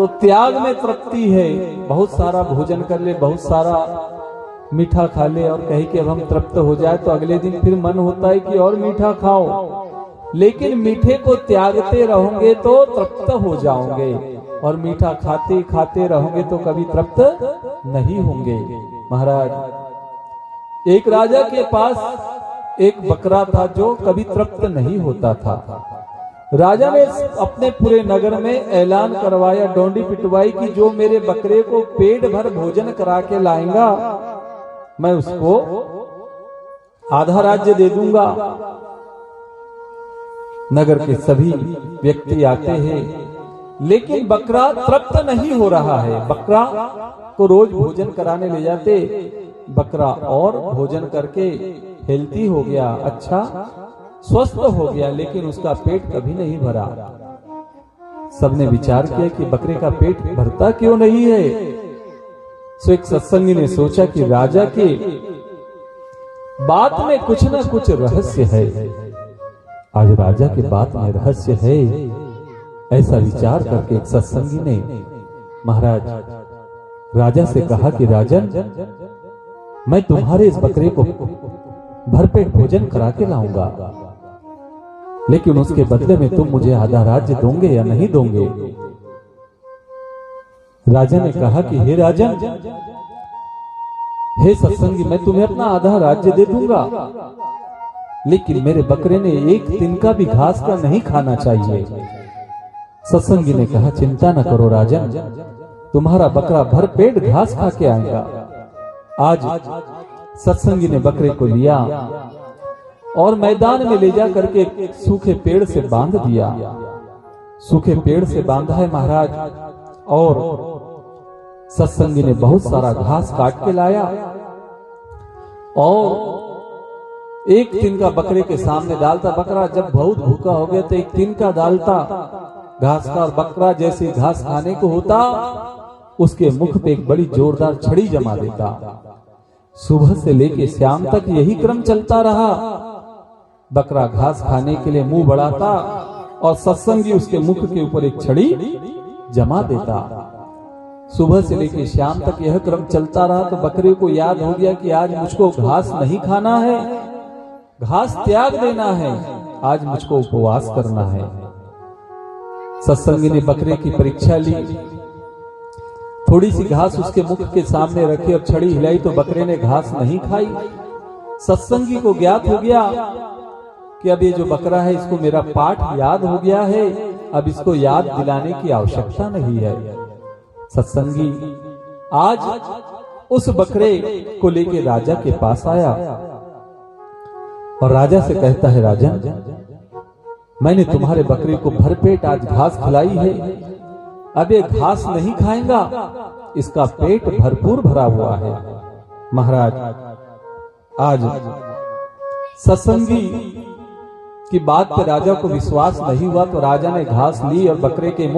तो त्याग में तृप्ति है। बहुत सारा भोजन कर ले, बहुत सारा मीठा खा ले और कहे कि अब हम तृप्त हो जाए, तो अगले दिन फिर मन होता है कि और मीठा खाओ। लेकिन मीठे को त्यागते रहोगे तो तृप्त हो जाओगे, और मीठा खाते खाते रहोगे तो कभी तृप्त नहीं होंगे। महाराज, एक राजा के पास एक बकरा था जो कभी तृप्त नहीं होता था। राजा ने अपने पूरे नगर में ऐलान करवाया, डोंडी पिटवाई कि जो मेरे बकरे को पेट भर भोजन करा के लाएगा, मैं उसको आधा राज्य दे दूंगा। नगर के सभी व्यक्ति आते हैं, लेकिन बकरा तृप्त नहीं हो रहा है। बकरा को रोज भोजन कराने ले जाते, बकरा और भोजन करके हेल्थी हो गया, अच्छा स्वस्थ हो गया, लेकिन उसका पेट कभी नहीं भरा। सबने विचार किया कि बकरे का पेट भरता क्यों नहीं है। सो एक सत्संगी ने सोचा कि राजा के बात में कुछ ना कुछ रहस्य है। आज राजा के बात में रहस्य है, ऐसा विचार करके एक सत्संगी ने महाराज राजा से कहा कि राजन, मैं तुम्हारे इस बकरे को भरपेट भोजन करा के लाऊंगा, लेकिन उसके बदले में तुम मुझे आधा राज्य दोगे या नहीं दोगे। राजा ने कहा कि हे राजन, हे सत्संगी, मैं तुम्हें अपना आधा राज्य दे दूंगा, लेकिन मेरे बकरे ने एक तिनका भी घास का नहीं खाना चाहिए। सत्संगी ने कहा, चिंता न करो राजन, तुम्हारा बकरा भरपेट घास खा के आएगा। आज सत्संगी ने बकरे को लिया और मैदान में ले जा करके सूखे पेड़ से बांध दिया। सूखे पेड़ से बांधा है महाराज, और सत्संगी ने बहुत सारा घास काट के लाया और एक तिनका बकरे के सामने डालता। बकरा जब बहुत भूखा हो गया तो एक तिनका डालता घास का, और बकरा जैसे घास खाने को होता, उसके मुख पे एक बड़ी जोरदार छड़ी जमा देता। सुबह से लेके शाम तक यही क्रम चलता रहा। बकरा घास खाने के लिए मुंह बढ़ाता और सत्संगी उसके मुख के ऊपर एक छड़ी जमा देता। सुबह से लेके शाम तक यह क्रम चलता रहा। तो बकरे को याद हो गया कि आज मुझको घास नहीं खाना है, घास त्याग देना है, आज मुझको उपवास करना है। सत्संगी ने बकरे की परीक्षा ली, थोड़ी सी घास उसके मुख के सामने रखी और छड़ी हिलाई तो बकरे ने घास नहीं खाई। सत्संगी को ज्ञात हो गया कि अब ये जो बकरा है इसको मेरा पाठ याद हो गया है, अब इसको याद दिलाने की आवश्यकता नहीं है। सत्संगी आज उस बकरे को लेके राजा के पास आया और राजा से कहता है, राजन, मैंने तुम्हारे बकरे को भरपेट आज घास खिलाई है, अब ये घास नहीं खाएगा, इसका पेट भरपूर भरा हुआ है। महाराज, आज सत्संगी की बात पर राजा को विश्वास नहीं हुआ, तो राजा ने घास ली और बकरे के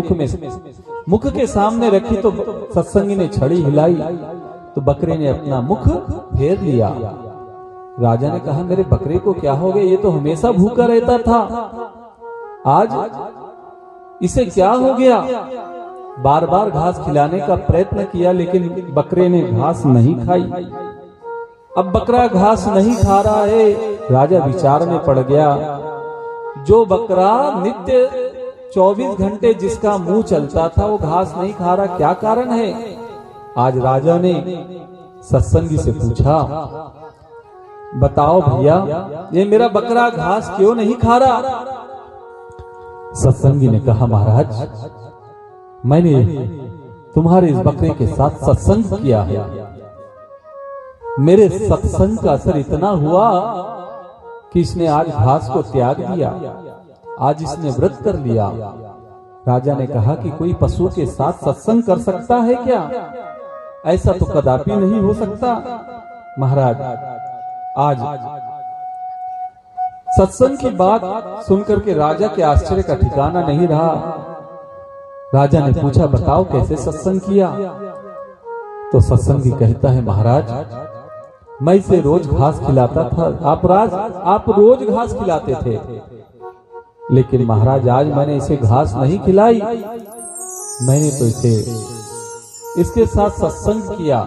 मुख के सामने रखी। तो सत्संगी ने छड़ी हिलाई तो बकरे ने अपना मुख फेर लिया। राजा ने कहा, मेरे बकरे को क्या हो गया, ये तो हमेशा भूखा रहता था, आज इसे क्या हो गया। बार बार घास खिलाने का प्रयत्न किया, लेकिन बकरे ने घास नहीं खाई। अब बकरा घास नहीं खा रहा है। राजा विचार में पड़ गया, जो बकरा नित्य 24 घंटे जिसका मुंह चलता था वो घास नहीं खा रहा, क्या कारण है। आज राजा ने सत्संगी से पूछा, बताओ भैया, ये मेरा बकरा घास क्यों नहीं खा रहा। सत्संगी ने कहा, महाराज, मैंने तुम्हारे इस बकरे के साथ सत्संग किया है, मेरे सत्संग का असर इतना हुआ कि इसने आज घास को त्याग दिया, आज इसने व्रत कर लिया। राजा ने कहा कि कोई पशु के साथ सत्संग कर सकता है क्या, ऐसा तो कदापि नहीं हो सकता। महाराज, आज सत्संग की बात सुनकर के राजा के आश्चर्य का ठिकाना नहीं रहा। राजा ने पूछा, बताओ कैसे सत्संग किया। तो सत्संगी कहता है, महाराज, मैं इसे रोज घास खिलाता था। आप रोज घास खिलाते थे, लेकिन महाराज आज मैंने इसे घास नहीं खिलाई, मैंने तो इसके साथ सत्संग किया।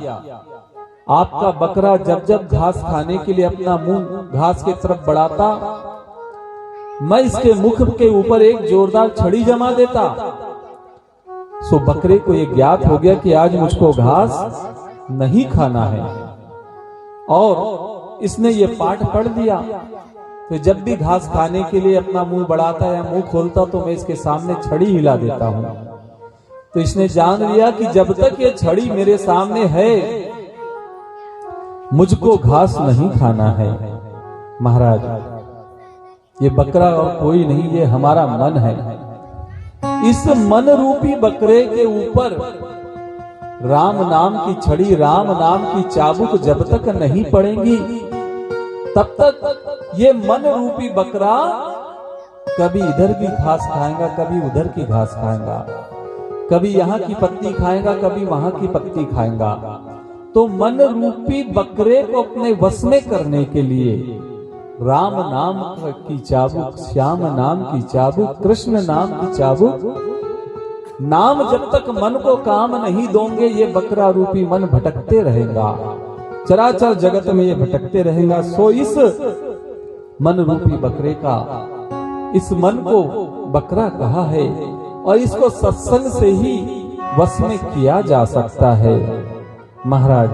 आपका बकरा जब जब घास खाने के लिए अपना मुंह घास की तरफ बढ़ाता, मैं इसके मुख के ऊपर एक जोरदार छड़ी जमा देता। सो बकरे को यह ज्ञात हो गया कि आज मुझको घास नहीं खाना है, और इसने ये पाठ पढ़ लिया। तो जब भी घास खाने के लिए अपना मुंह बढ़ाता या मुंह खोलता तो मैं इसके सामने छड़ी हिला देता हूं। तो इसने जान लिया कि जब तक ये छड़ी मेरे सामने है मुझको घास नहीं खाना है। महाराज, ये बकरा और कोई नहीं, ये हमारा मन है। इस मन रूपी बकरे के ऊपर राम नाम की छड़ी, राम नाम की चाबुक जब तक नहीं पड़ेंगी तब तक ये मन रूपी बकरा कभी इधर की घास खाएगा, कभी उधर की घास खाएगा, कभी यहाँ की पत्ती खाएगा, कभी वहां की पत्ती खाएगा। तो मन रूपी बकरे को अपने वश में करने के लिए राम नाम की चाबुक, श्याम नाम की चाबुक, कृष्ण नाम की चाबुक, नाम जब तक मन को काम नहीं दोगे ये बकरा रूपी मन भटकते रहेगा, चराचर जगत में ये भटकते रहेगा। सो इस मन रूपी बकरे का, इस मन को बकरा कहा है, और इसको सत्संग से ही वश में किया जा सकता है। महाराज,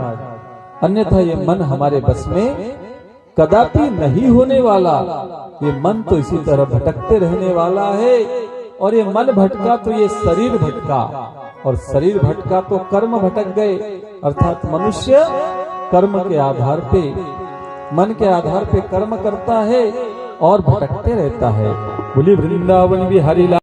अन्यथा ये मन हमारे बस में कदापि नहीं होने वाला। ये मन तो इसी तरह भटकते रहने वाला है, और ये मन भटका तो ये शरीर भटका, और शरीर भटका तो कर्म भटक गए। अर्थात मनुष्य कर्म के आधार पे, मन के आधार पे कर्म करता है और भटकते रहता है। बोली वृंदावन बिहारी लाल।